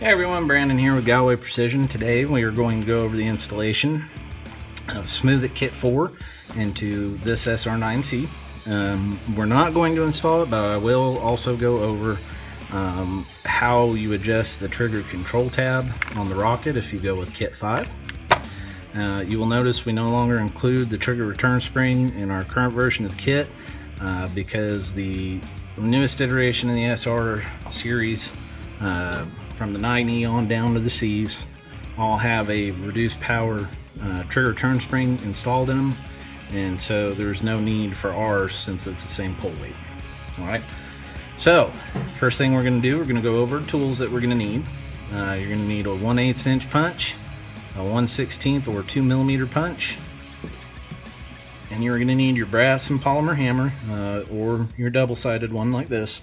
Hey everyone, Brandon here with GallowayPrecision. Today we are going to go over the installation of Smooth It Kit 4 into this SR9C. We're not going to install it, but I will also go over how you adjust the trigger control tab on the rocket if you go with Kit 5. You will notice we no longer include the trigger return spring in our current version of the kit because the newest iteration in the SR series from the 9E on down to the C's all have a reduced power trigger turn spring installed in them, and so there's no need for ours since it's the same pull weight. Alright, so first thing we're going to do, we're going to go over tools that we're going to need. You're going to need a 1/8 inch punch, a 1/16 or 2mm punch, and you're going to need your brass and polymer hammer or your double-sided one like this.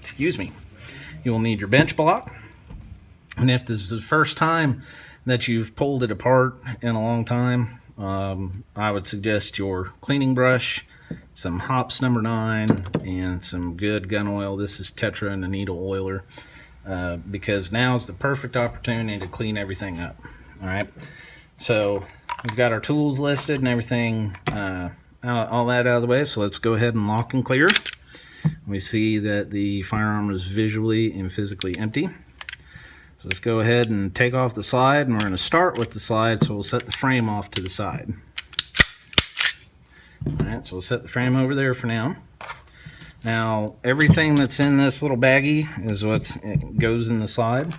Excuse me. You will need your bench block, and if this is the first time that you've pulled it apart in a long time, I would suggest your cleaning brush, some Hops number 9, and some good gun oil. This is Tetra and a needle oiler, because now is the perfect opportunity to clean everything up. Alright, so we've got our tools listed and everything, all that out of the way, so let's go ahead and lock and clear. We see that the firearm is visually and physically empty. So let's go ahead and take off the slide, and we're going to start with the slide, so we'll set the frame off to the side. Alright, so we'll set the frame over there for now. Now, everything that's in this little baggie is what goes in the slide.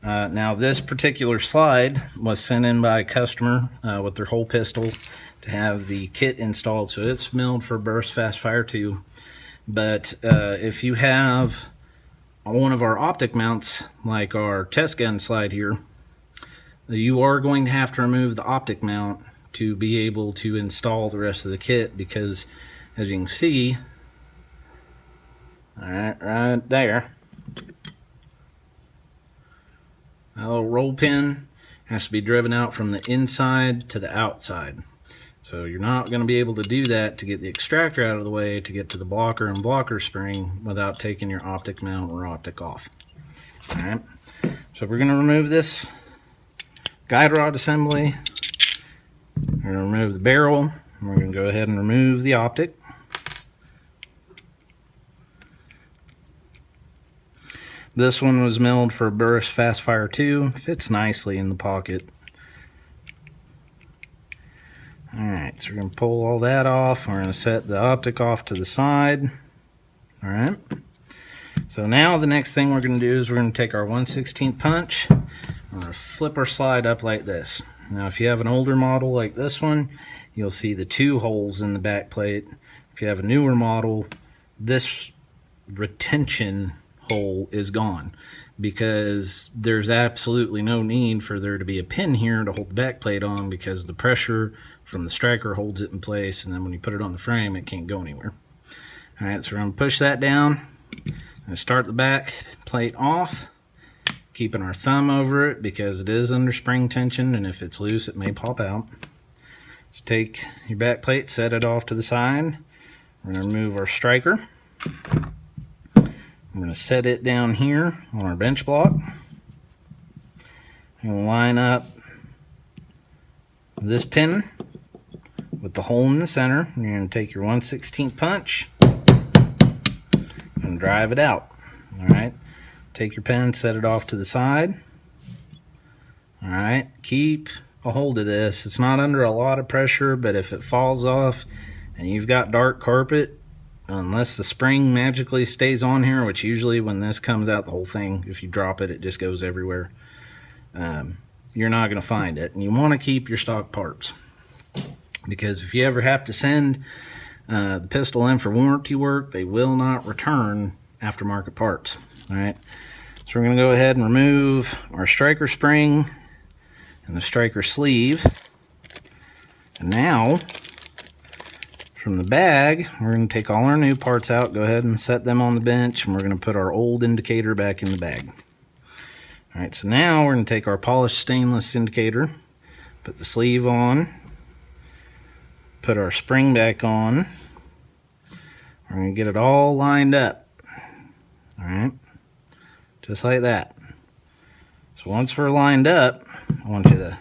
Now, this particular slide was sent in by a customer with their whole pistol to have the kit installed, so it's milled for burst fast fire 2. But if you have one of our optic mounts, like our test gun slide here, you are going to have to remove the optic mount to be able to install the rest of the kit, because as you can see, right there, that little roll pin has to be driven out from the inside to the outside. So you're not going to be able to do that to get the extractor out of the way to get to the blocker and blocker spring without taking your optic mount or optic off. Alright, so we're going to remove this guide rod assembly. We're going to remove the barrel, and we're going to go ahead and remove the optic. This one was milled for burst fast fire 2, fits nicely in the pocket. Alright, so we're going to pull all that off. We're going to set the optic off to the side. Alright, so now the next thing we're going to do is we're going to take our 1/16 punch. We're going to flip our slide up like this. Now, if you have an older model like this one, you'll see the 2 holes in the back plate. If you have a newer model, this retention hole is gone, because there's absolutely no need for there to be a pin here to hold the back plate on, because the pressure from the striker holds it in place, and then when you put it on the frame, it can't go anywhere. Alright, so we're going to push that down and start the back plate off, keeping our thumb over it because it is under spring tension, and if it's loose it may pop out. Let's take your back plate, set it off to the side. We're going to remove our striker. I'm going to set it down here on our bench block. I'm going to line up this pin with the hole in the center. You're going to take your 1/16 punch and drive it out. Alright, take your pen, set it off to the side. Alright, keep a hold of this. It's not under a lot of pressure, but if it falls off and you've got dark carpet, unless the spring magically stays on here, which usually when this comes out, the whole thing, if you drop it, it just goes everywhere, you're not going to find it. And you want to keep your stock parts, because if you ever have to send the pistol in for warranty work, they will not return aftermarket parts. Alright, so we're going to go ahead and remove our striker spring and the striker sleeve. And now, from the bag, we're going to take all our new parts out, go ahead and set them on the bench, and we're going to put our old indicator back in the bag. Alright, so now we're going to take our polished stainless indicator, put the sleeve on, put our spring back on. We're going to get it all lined up. Alright, just like that. So once we're lined up, I want you to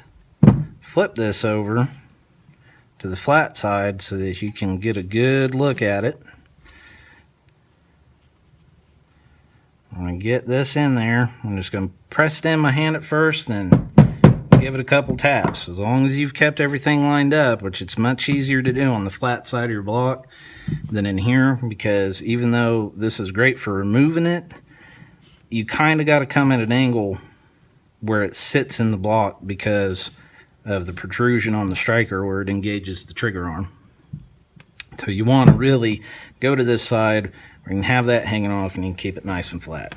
flip this over to the flat side so that you can get a good look at it. I'm going to get this in there. I'm just going to press it in my hand at first, then give it a couple taps. As long as you've kept everything lined up, which it's much easier to do on the flat side of your block than in here, because even though this is great for removing it, you kind of got to come at an angle where it sits in the block because of the protrusion on the striker where it engages the trigger arm. So you want to really go to this side where you can have that hanging off and you can keep it nice and flat.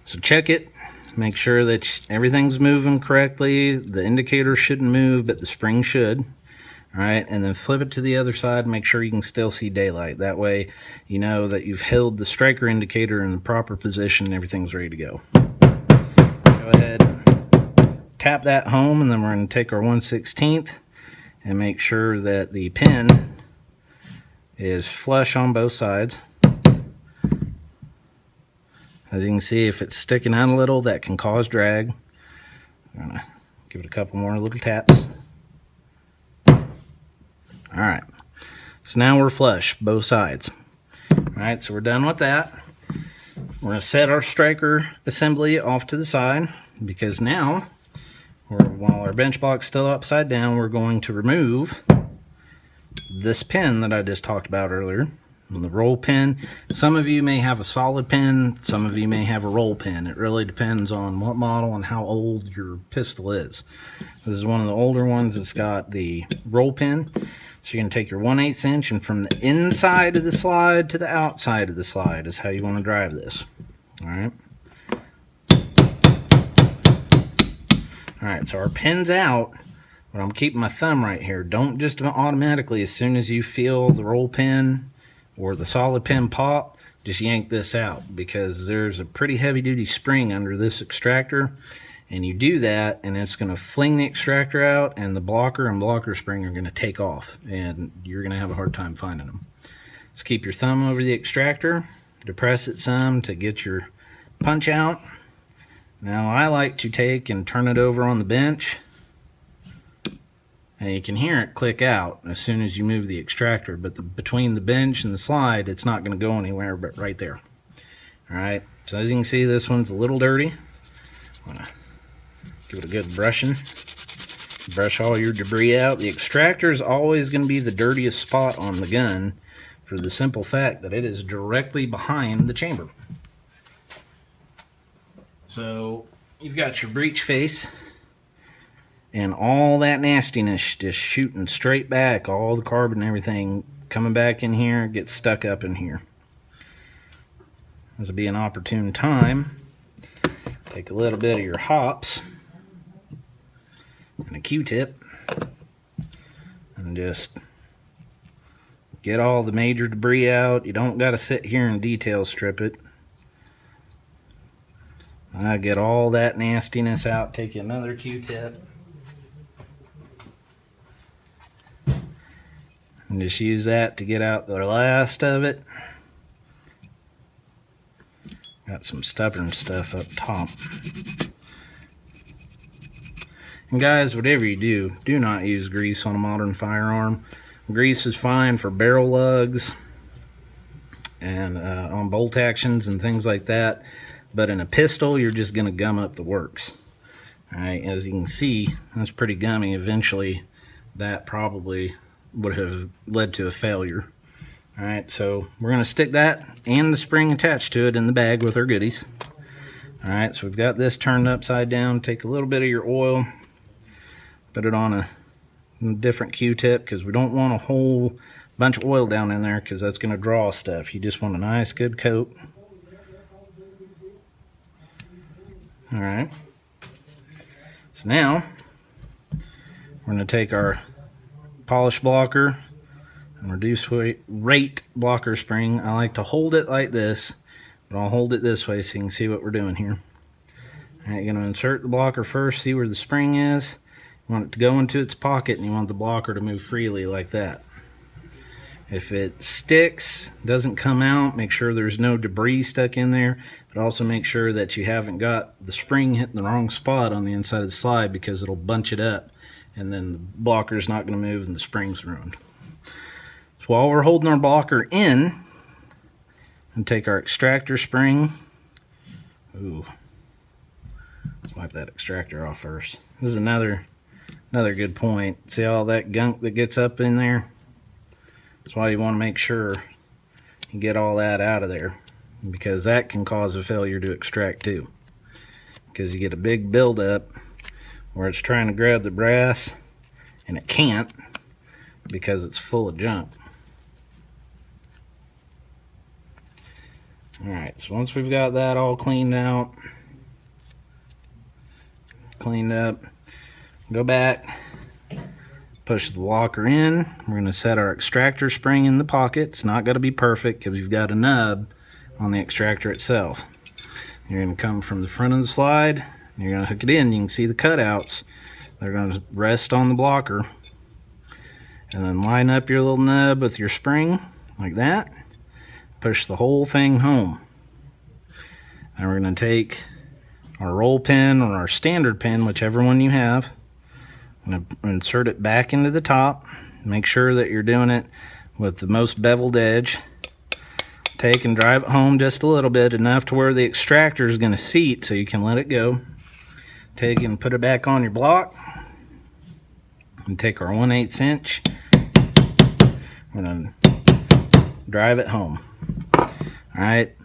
So check it, make sure that everything's moving correctly. The indicator shouldn't move, but the spring should. All right, and then flip it to the other side, make sure you can still see daylight. That way you know that you've held the striker indicator in the proper position and everything's ready to go. Go ahead, tap that home, and then we're going to take our 1/16 and make sure that the pin is flush on both sides. As you can see, if it's sticking out a little, that can cause drag. I'm going to give it a couple more little taps. Alright, so now we're flush, both sides. Alright, so we're done with that. We're going to set our striker assembly off to the side, because now, while our bench block's still upside down, we're going to remove this pin that I just talked about earlier, the roll pin. Some of you may have a solid pin, some of you may have a roll pin. It really depends on what model and how old your pistol is. This is one of the older ones that's got the roll pin. So you're going to take your 1/8 inch, and from the inside of the slide to the outside of the slide is how you want to drive this. Alright. Alright, so our pin's out, but I'm keeping my thumb right here. Don't just automatically, as soon as you feel the roll pin or the solid pin pop, just yank this out, because there's a pretty heavy duty spring under this extractor, and you do that and it's going to fling the extractor out, and the blocker and blocker spring are going to take off, and you're going to have a hard time finding them. So keep your thumb over the extractor, depress it some to get your punch out. Now I like to take and turn it over on the bench, and you can hear it click out as soon as you move the extractor, but between the bench and the slide, it's not going to go anywhere but right there. Alright, so as you can see, this one's a little dirty. I'm going to give it a good brushing. Brush all your debris out. The extractor is always going to be the dirtiest spot on the gun, for the simple fact that it is directly behind the chamber. So you've got your breech face, and all that nastiness just shooting straight back, all the carbon and everything coming back in here, gets stuck up in here. This will be an opportune time. Take a little bit of your hops and a Q-tip and just get all the major debris out. You don't got to sit here and detail strip it. I get all that nastiness out. Take another Q-tip and just use that to get out the last of it. Got some stubborn stuff up top. And guys, whatever you do, do not use grease on a modern firearm. Grease is fine for barrel lugs and on bolt actions and things like that, but in a pistol, you're just going to gum up the works. Alright, as you can see, that's pretty gummy. Eventually, that probably would have led to a failure. Alright, so we're going to stick that and the spring attached to it in the bag with our goodies. Alright, so we've got this turned upside down. Take a little bit of your oil, put it on a different Q-tip, because we don't want a whole bunch of oil down in there, because that's going to draw stuff. You just want a nice good coat. Alright, so now we're going to take our polish blocker and reduce rate blocker spring. I like to hold it like this, but I'll hold it this way so you can see what we're doing here. Alright, you're going to insert the blocker first, see where the spring is. You want it to go into its pocket, and you want the blocker to move freely like that. If it sticks, doesn't come out, make sure there's no debris stuck in there, but also make sure that you haven't got the spring hitting the wrong spot on the inside of the slide, because it'll bunch it up and then the blocker's not going to move and the spring's ruined. So while we're holding our blocker in, and take our extractor spring. Ooh, let's wipe that extractor off first. This is another good point. See all that gunk that gets up in there? That's why you want to make sure you get all that out of there, because that can cause a failure to extract too. Because you get a big buildup where it's trying to grab the brass and it can't because it's full of junk. Alright, so once we've got that all cleaned up, go back, push the blocker in. We're going to set our extractor spring in the pocket. It's not going to be perfect because you've got a nub on the extractor itself. You're going to come from the front of the slide, and you're going to hook it in. You can see the cutouts. They're going to rest on the blocker. And then line up your little nub with your spring, like that. Push the whole thing home. Now we're going to take our roll pin or our standard pin, whichever one you have. I'm going to insert it back into the top. Make sure that you're doing it with the most beveled edge. Take and drive it home just a little bit, enough to where the extractor is going to seat so you can let it go. Take and put it back on your block. And take our 1/8 inch. I'm going to drive it home. Alright,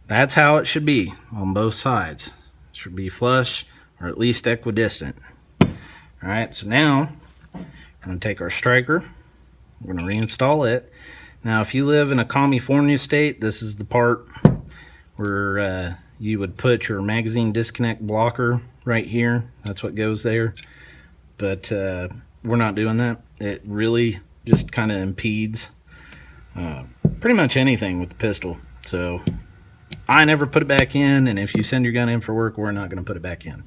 that's how it should be on both sides. It should be flush or at least equidistant. Alright, so now we're going to take our striker, we're going to reinstall it. Now if you live in a California state, this is the part where you would put your magazine disconnect blocker right here. That's what goes there. But we're not doing that. It really just kind of impedes pretty much anything with the pistol. So I never put it back in, and if you send your gun in for work, we're not going to put it back in.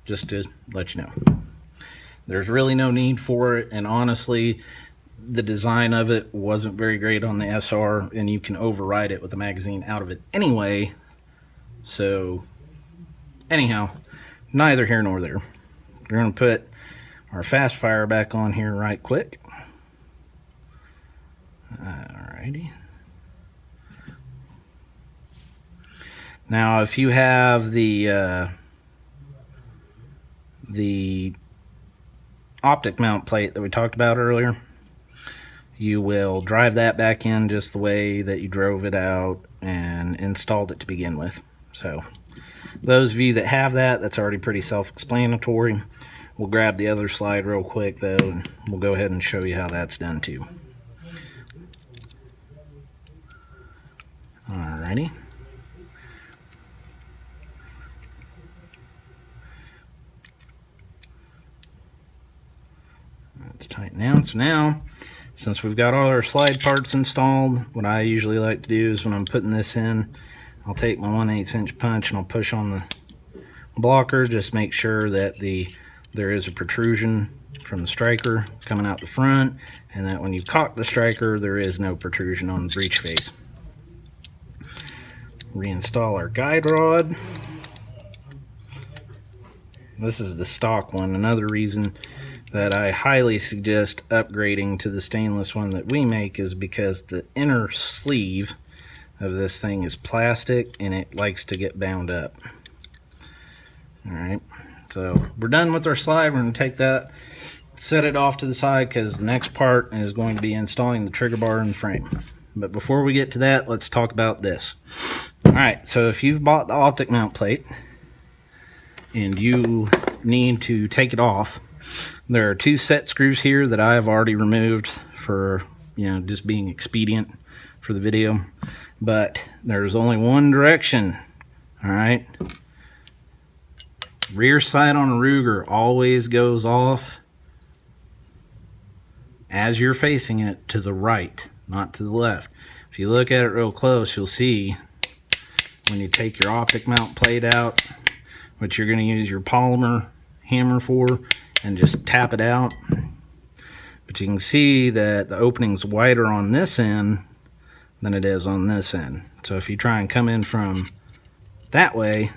Just to let you know. There's really no need for it, and honestly, the design of it wasn't very great on the SR, and you can override it with the magazine out of it anyway. So anyhow, neither here nor there. We're going to put our fast fire back on here right quick. Alrighty. Now if you have the Optic mount plate that we talked about earlier, you will drive that back in just the way that you drove it out and installed it to begin with. So those of you that have that, that's already pretty self-explanatory. We'll grab the other slide real quick though, and we'll go ahead and show you how that's done too. Alrighty. Let's tighten down. So now, since we've got all our slide parts installed, what I usually like to do is when I'm putting this in, I'll take my 1/8 inch punch and I'll push on the blocker. Just make sure that there is a protrusion from the striker coming out the front, and that when you cock the striker, there is no protrusion on the breech face. Reinstall our guide rod. This is the stock one. Another reason that I highly suggest upgrading to the stainless one that we make is because the inner sleeve of this thing is plastic and it likes to get bound up. Alright, so we're done with our slide. We're going to take that, set it off to the side, because the next part is going to be installing the trigger bar and the frame. But before we get to that, let's talk about this. Alright, so if you've bought the Optic mount plate and you need to take it off, there are 2 set screws here that I have already removed for, just being expedient for the video. But there's only one direction. Alright, rear sight on a Ruger always goes off as you're facing it to the right, not to the left. If you look at it real close, you'll see when you take your Optic mount plate out, which you're going to use your polymer hammer for, and just tap it out. But you can see that the opening's wider on this end than it is on this end. So if you try and come in from that way,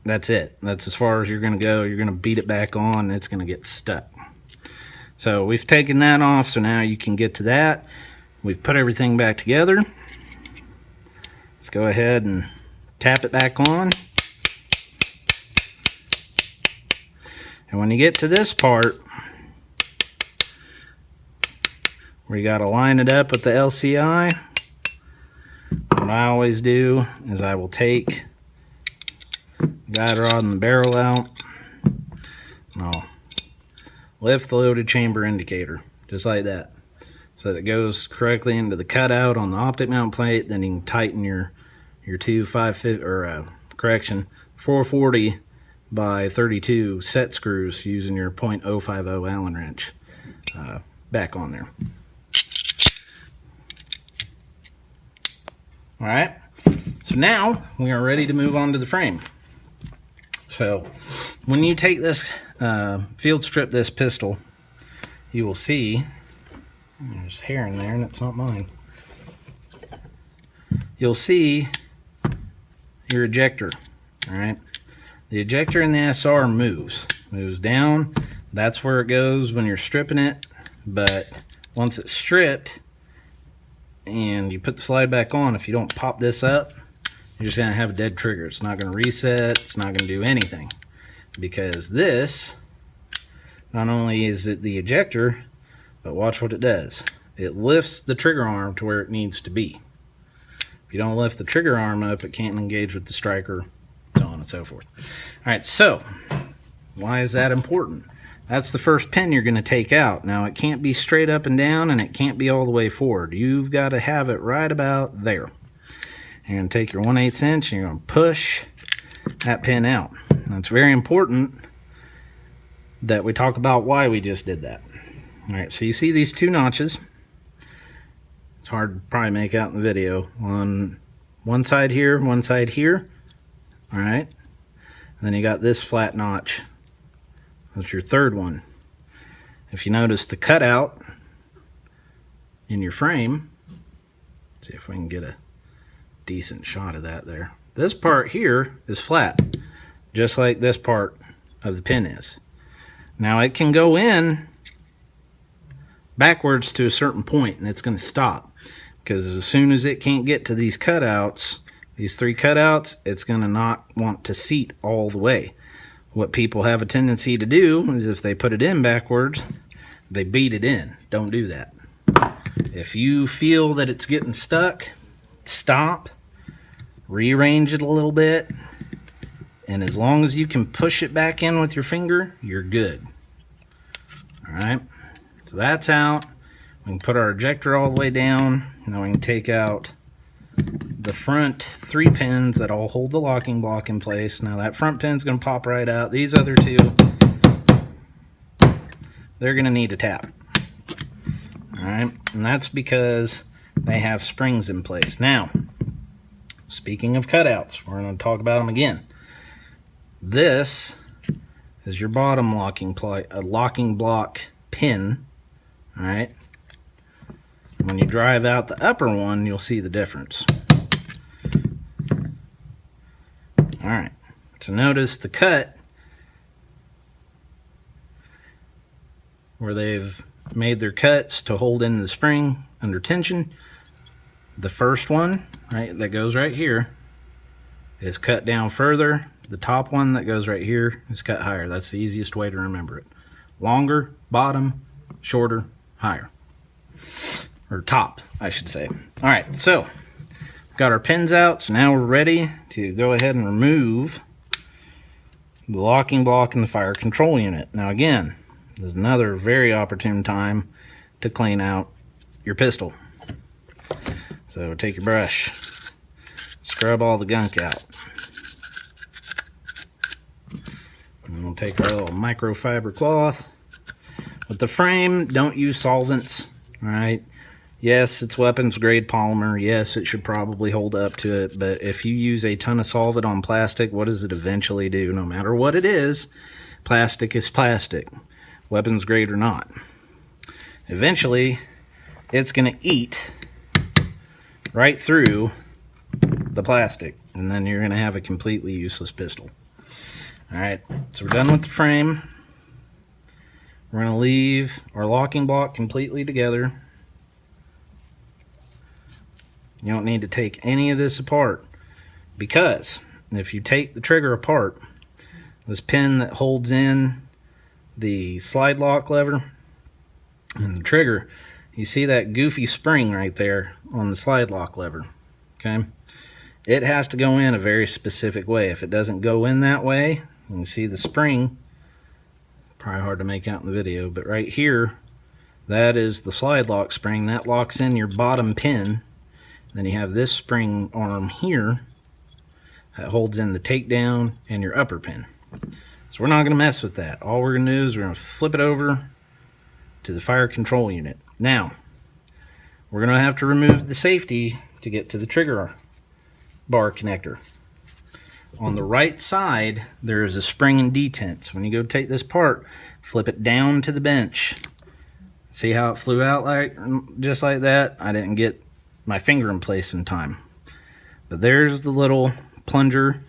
that's it. That's as far as you're going to go. You're going to beat it back on, and it's going to get stuck. So we've taken that off, so now you can get to that. We've put everything back together. Let's go ahead and tap it back on. And when you get to this part, where you got to line it up with the LCI, what I always do is I will take the guide rod and the barrel out, and I'll lift the loaded chamber indicator, just like that, so that it goes correctly into the cutout on the optic mount plate. Then you can tighten your 440 by 32 set screws using your .050 Allen wrench back on there. All right, so now we are ready to move on to the frame. So when you take this field strip this pistol, you will see there's hair in there, and it's not mine. You'll see your ejector. All right, the ejector in the SR moves down. That's where it goes when you're stripping it. But once it's stripped and you put the slide back on, if you don't pop this up, you're just going to have a dead trigger. It's not going to reset. It's not going to do anything, because this, not only is it the ejector, but watch what it does. It lifts the trigger arm to where it needs to be. If you don't lift the trigger arm up, it can't engage with the striker, so on and so forth. All right, so why is that important? That's the first pin you're going to take out. Now, it can't be straight up and down, and it can't be all the way forward. You've got to have it right about there. You're going to take your 1/8 inch and you're going to push that pin out. Now, it's very important that we talk about why we just did that. All right, so you see these two notches. It's hard to probably make out in the video. On one side here, one side here. All right, and then you got this flat notch. That's your third one. If you notice the cutout in your frame, see if we can get a decent shot of that there. This part here is flat, just like this part of the pin is. Now it can go in backwards to a certain point, and it's going to stop, because as soon as it can't get to these cutouts, these three cutouts, it's going to not want to seat all the way. What people have a tendency to do is, if they put it in backwards, they beat it in. Don't do that. If you feel that it's getting stuck, stop, rearrange it a little bit, and as long as you can push it back in with your finger, you're good. All right, so that's out. We can put our ejector all the way down. Now we can take out the front 3 pins that all hold the locking block in place. Now that front pin's going to pop right out. These other two, they're going to need a tap. All right, and that's because they have springs in place. Now, speaking of cutouts, we're going to talk about them again. This is your bottom locking block pin. All right. When you drive out the upper one, you'll see the difference. All right, so notice the cut where they've made their cuts to hold in the spring under tension. The first one, right, that goes right here, is cut down further. The top one that goes right here is cut higher. That's the easiest way to remember it. Longer, bottom, shorter, higher. Or top, I should say. All right, so we've got our pins out, so now we're ready to go ahead and remove the locking block and the fire control unit. Now again, this is another very opportune time to clean out your pistol. So take your brush, scrub all the gunk out. And we'll take our little microfiber cloth. With the frame, don't use solvents, all right? Yes, it's weapons grade polymer. Yes, it should probably hold up to it. But if you use a ton of solvent on plastic, what does it eventually do? No matter what it is, plastic is plastic. weapons grade or not. Eventually, it's going to eat right through the plastic, and then you're going to have a completely useless pistol. Alright, so we're done with the frame. We're going to leave our locking block completely together. You don't need to take any of this apart, because if you take the trigger apart, this pin that holds in the slide lock lever and the trigger, you see that goofy spring right there on the slide lock lever, okay? It has to go in a very specific way. If it doesn't go in that way, you can see the spring, probably hard to make out in the video, but right here, that is the slide lock spring. That locks in your bottom pin. Then you have this spring arm here that holds in the takedown and your upper pin. So we're not going to mess with that. All we're going to do is we're going to flip it over to the fire control unit. Now, we're going to have to remove the safety to get to the trigger bar connector. On the right side, there is a spring and detent. So when you go take this part, flip it down to the bench. See how it flew out just like that? I didn't get my finger in place in time. But there's the little plunger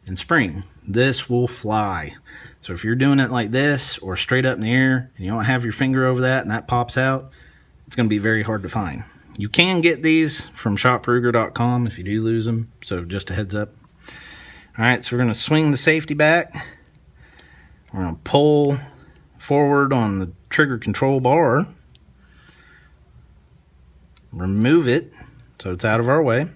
and spring. This will fly. So if you're doing it like this or straight up in the air and you don't have your finger over that and that pops out, it's going to be very hard to find. You can get these from shopruger.com if you do lose them, so just a heads up. Alright, so we're going to swing the safety back. We're going to pull forward on the trigger control bar. Remove it so it's out of our way.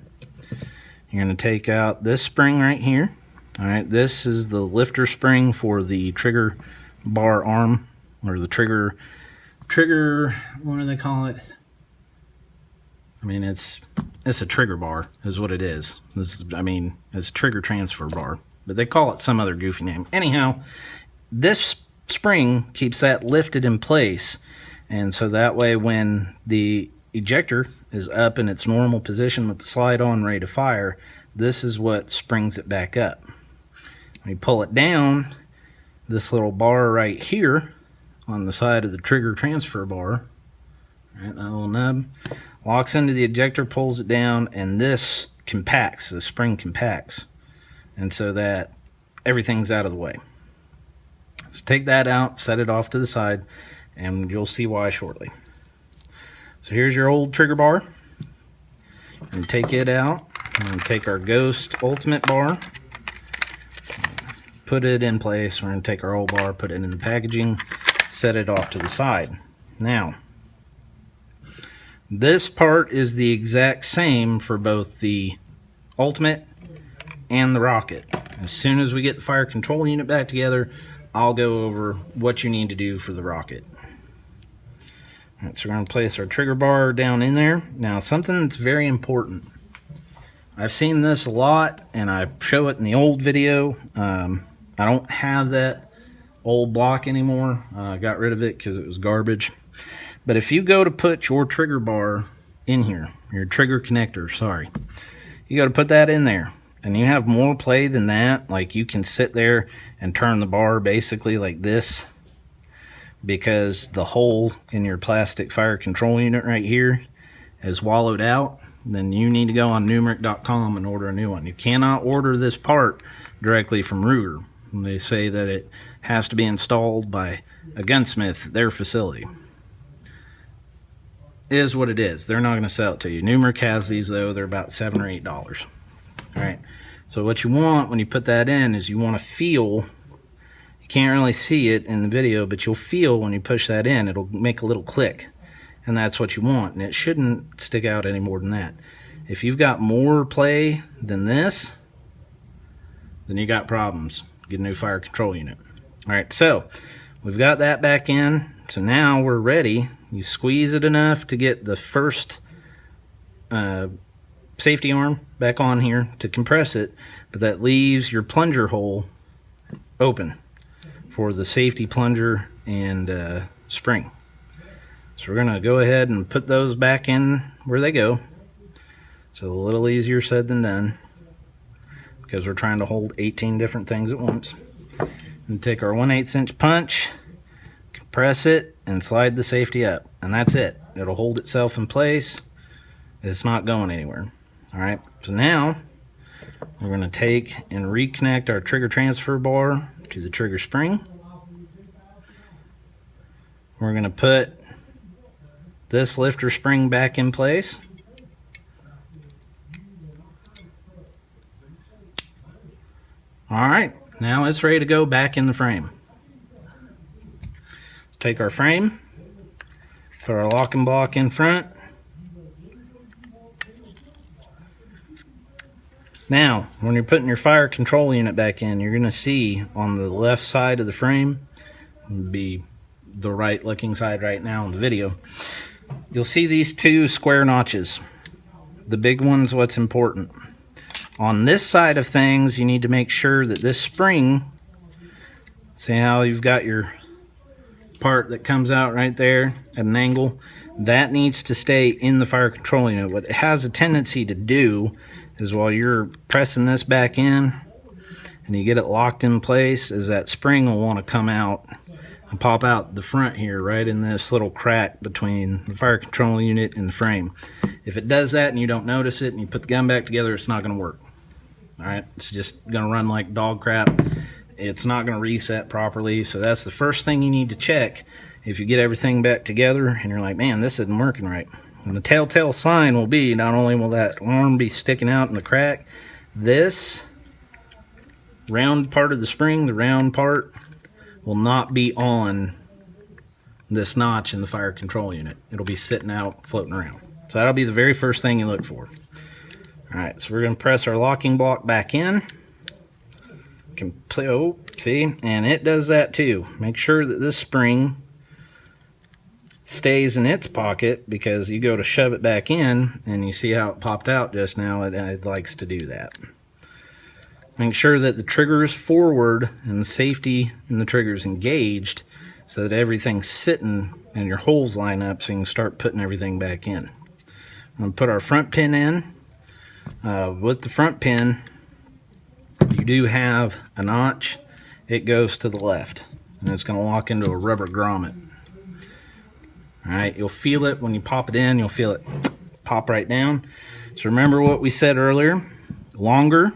You're going to take out this spring right here. Alright, this is the lifter spring for the trigger bar arm, or the trigger, what do they call it? I mean, it's a trigger bar is what it is. It's a trigger transfer bar, but they call it some other goofy name. Anyhow, this spring keeps that lifted in place, and so that way when the ejector is up in its normal position with the slide on ready to fire, this is what springs it back up. When you pull it down, this little bar right here on the side of the trigger transfer bar, right, that little nub, locks into the ejector, pulls it down, and this compacts, the spring compacts, and so that everything's out of the way. So take that out, set it off to the side, and you'll see why shortly. So here's your old trigger bar, and take it out, and take our Ghost Ultimate bar, put it in place. We're going to take our old bar, put it in the packaging, set it off to the side. Now, this part is the exact same for both the Ultimate and the Rocket. As soon as we get the fire control unit back together, I'll go over what you need to do for the Rocket. Alright, so we're going to place our trigger bar down in there. Now, something that's very important. I've seen this a lot, and I show it in the old video. I don't have that old block anymore. I got rid of it because it was garbage. But if you go to put your trigger bar in here, your trigger connector, sorry, you got to put that in there. And you have more play than that. Like, you can sit there and turn the bar basically like this, because the hole in your plastic fire control unit right here is wallowed out. Then you need to go on numeric.com and order a new one. You cannot order this part directly from Ruger. They say that it has to be installed by a gunsmith at their facility. It is what it is. They're not going to sell it to you. Numeric has these, though. They're about $7 or $8. Alright, so what you want when you put that in is you want to feel, you can't really see it in the video, but you'll feel when you push that in, it'll make a little click. And that's what you want, and it shouldn't stick out any more than that. If you've got more play than this, then you got problems. Get a new fire control unit. Alright, so we've got that back in. So now we're ready. You squeeze it enough to get the first safety arm back on here to compress it, but that leaves your plunger hole open for the safety plunger and spring. So we're going to go ahead and put those back in where they go. It's a little easier said than done, because we're trying to hold 18 different things at once. And take our 1/8 inch punch, press it and slide the safety up, and that's it. It'll hold itself in place. It's not going anywhere. All right, so now we're going to take and reconnect our trigger transfer bar to the trigger spring. We're going to put this lifter spring back in place. All right, now it's ready to go back in the frame. Let's take our frame, put our locking block in front. Now, when you're putting your fire control unit back in, you're going to see on the left side of the frame, it'll be the right looking side right now in the video, you'll see these two square notches. The big one's what's important. On this side of things, you need to make sure that this spring, see how you've got your part that comes out right there at an angle, that needs to stay in the fire control unit. What it has a tendency to do is while you're pressing this back in and you get it locked in place, is that spring will want to come out and pop out the front here, right in this little crack between the fire control unit and the frame. If it does that and you don't notice it and you put the gun back together, it's not going to work. All right, it's just going to run like dog crap. It's not going to reset properly. So that's the first thing you need to check if you get everything back together and you're like, man, this isn't working right. And the telltale sign will be, not only will that arm be sticking out in the crack, this round part of the spring, the round part, will not be on this notch in the fire control unit. It'll be sitting out, floating around. So that'll be the very first thing you look for. All right, so we're going to press our locking block back in. Oh, see, and it does that too. Make sure that this spring stays in its pocket, because you go to shove it back in and you see how it popped out just now. It likes to do that. Make sure that the trigger is forward and the safety in the trigger is engaged so that everything's sitting and your holes line up so you can start putting everything back in. I'm going to put our front pin in. With the front pin, you do have a notch. It goes to the left and it's going to lock into a rubber grommet. Alright, you'll feel it when you pop it in, you'll feel it pop right down. So remember what we said earlier, longer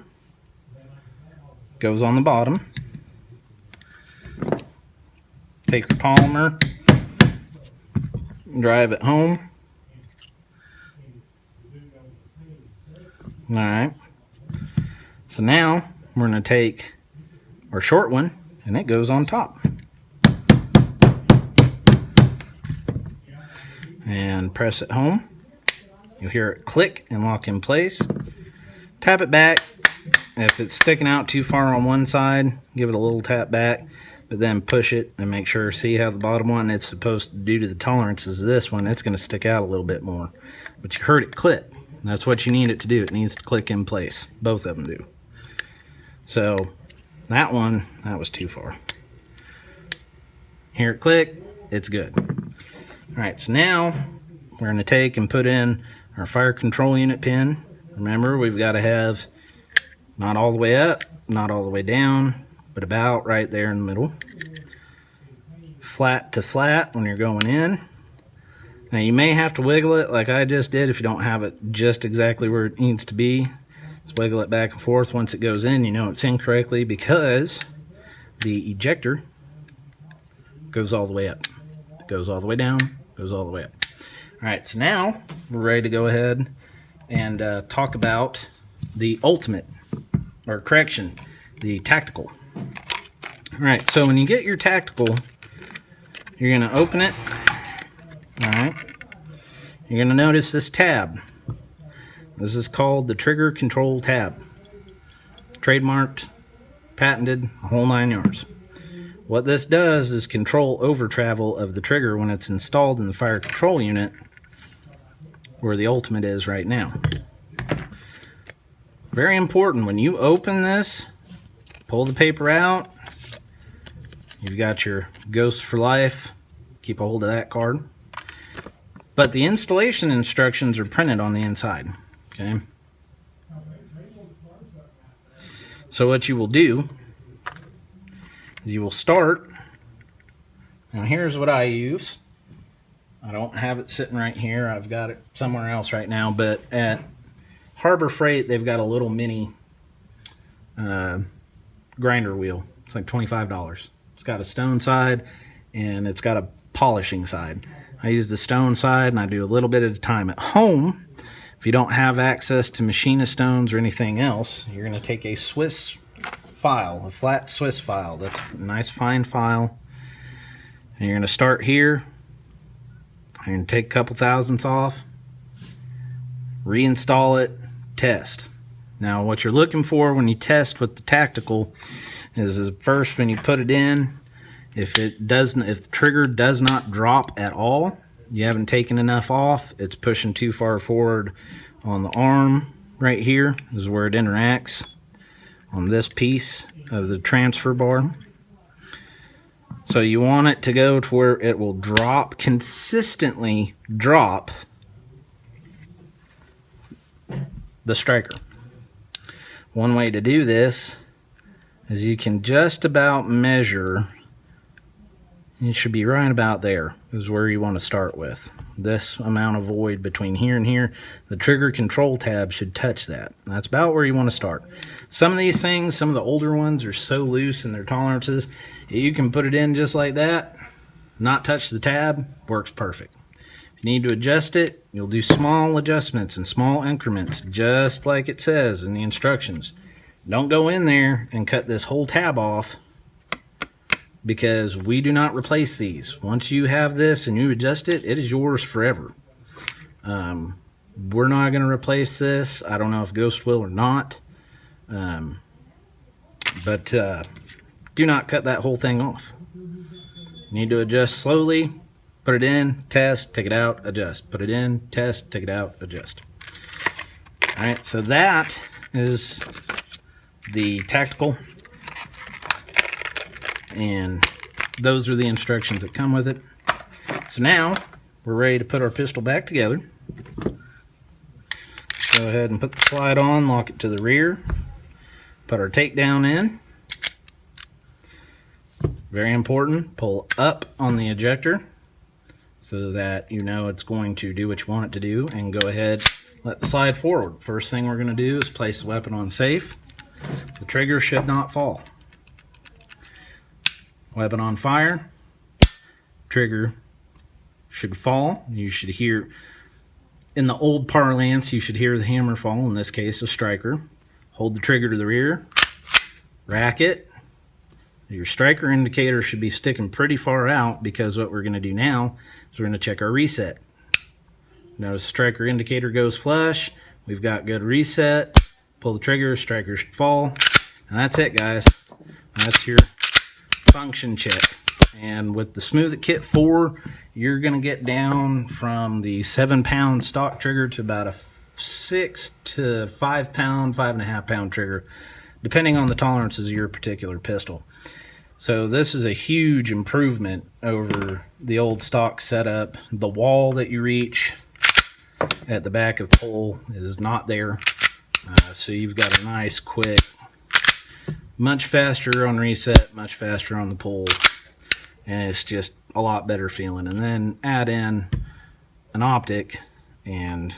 goes on the bottom. Take your polymer, drive it home. Alright, so now we're going to take our short one and it goes on top. And press it home. You'll hear it click and lock in place. Tap it back. If it's sticking out too far on one side, give it a little tap back, but then push it and make sure, see how the bottom one, it's supposed to, due to the tolerances of this one, it's going to stick out a little bit more. But you heard it click. That's what you need it to do. It needs to click in place. Both of them do. So that one, that was too far. Hear it click, it's good. Alright, so now we're going to take and put in our fire control unit pin. Remember, we've got to have not all the way up, not all the way down, but about right there in the middle. Flat to flat when you're going in. Now you may have to wiggle it like I just did if you don't have it just exactly where it needs to be. Just wiggle it back and forth. Once it goes in, you know it's in correctly, because the ejector goes all the way up. It goes all the way down, goes all the way up. Alright, so now we're ready to go ahead and talk about the ultimate, or correction, the tactical. Alright, so when you get your tactical, you're going to open it. Alright, you're going to notice this tab. This is called the trigger control tab. Trademarked, patented, a whole 9 yards. What this does is control over travel of the trigger when it's installed in the fire control unit, where the ultimate is right now. Very important, when you open this, pull the paper out, you've got your Ghost for Life, keep a hold of that card. But the installation instructions are printed on the inside, okay? So what you will do is you will start Now here's what I use. I don't have it sitting right here. I've got it somewhere else right now, but at Harbor Freight, they've got a little mini grinder wheel. It's like $25. It's got a stone side and it's got a polishing side. I use the stone side and I do a little bit at a time. At home, if you don't have access to machinist stones or anything else, you're going to take a Swiss file, a flat Swiss file. That's a nice fine file. And you're going to start here. You're going to take a couple thousandths off, reinstall it, test. Now what you're looking for when you test with the tactical is first, when you put it in, if the trigger does not drop at all, you haven't taken enough off, it's pushing too far forward on the arm right here. This is where it interacts on this piece of the transfer bar. So you want it to go to where it will drop, consistently drop the striker. One way to do this is you can just about measure. It should be right about there is where you want to start with. This amount of void between here and here, the trigger control tab should touch that. That's about where you want to start. Some of these things, some of the older ones are so loose in their tolerances, you can put it in just like that, not touch the tab, works perfect. If you need to adjust it, you'll do small adjustments in small increments, just like it says in the instructions. Don't go in there and cut this whole tab off, because we do not replace these. Once you have this and you adjust it, it is yours forever. We're not going to replace this. I don't know if Ghost will or not. But do not cut that whole thing off. You need to adjust slowly. Put it in, test, take it out, adjust. Put it in, test, take it out, adjust. Alright, so that is the tactical. And those are the instructions that come with it. So now we're ready to put our pistol back together. Go ahead and put the slide on, lock it to the rear, put our takedown in. Very important, pull up on the ejector so that you know it's going to do what you want it to do, and go ahead, let the slide forward. First thing we're going to do is place the weapon on safe. The trigger should not fall. Weapon on fire, trigger should fall. You should hear, in the old parlance, you should hear the hammer fall, in this case a striker. Hold the trigger to the rear, rack it. Your striker indicator should be sticking pretty far out, because what we're going to do now is we're going to check our reset. Notice striker indicator goes flush, we've got good reset. Pull the trigger, striker should fall, and that's it, guys. That's your function check. And with the Smooth It Kit 4, you're going to get down from the 7-pound stock trigger to about a 6 to 5 pound, 5.5 pound trigger, depending on the tolerances of your particular pistol. So this is a huge improvement over the old stock setup. The wall that you reach at the back of pull is not there. So you've got a nice, quick, much faster on reset, much faster on the pull, and it's just a lot better feeling. And then add in an Optic and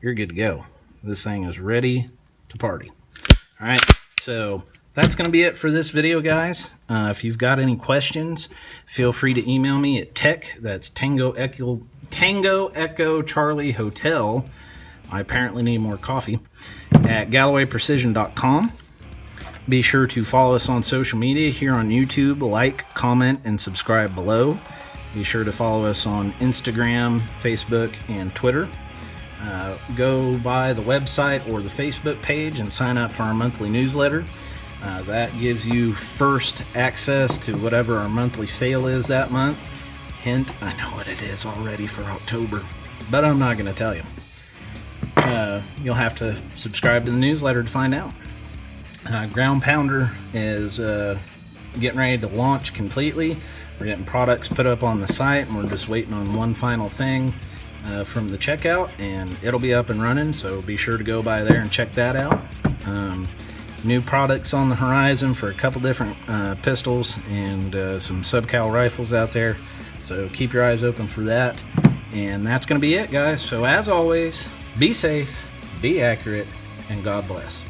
you're good to go. This thing is ready to party. All right, so that's going to be it for this video, guys. If you've got any questions, feel free to email me at tech, that's Tango Echo Charlie Hotel, I apparently need more coffee, at GallowayPrecision.com. Be sure to follow us on social media here on YouTube, like, comment, and subscribe below. Be sure to follow us on Instagram, Facebook, and Twitter. Go by the website or the Facebook page and sign up for our monthly newsletter. That gives you first access to whatever our monthly sale is that month. Hint, I know what it is already for October, but I'm not going to tell you. You'll have to subscribe to the newsletter to find out. Ground Pounder is getting ready to launch completely. We're getting products put up on the site, and we're just waiting on one final thing from the checkout, and it'll be up and running, so be sure to go by there and check that out. new products on the horizon for a couple different pistols and some subcal rifles out there. So keep your eyes open for that. And that's going to be it, guys. So as always, be safe, be accurate, and God bless.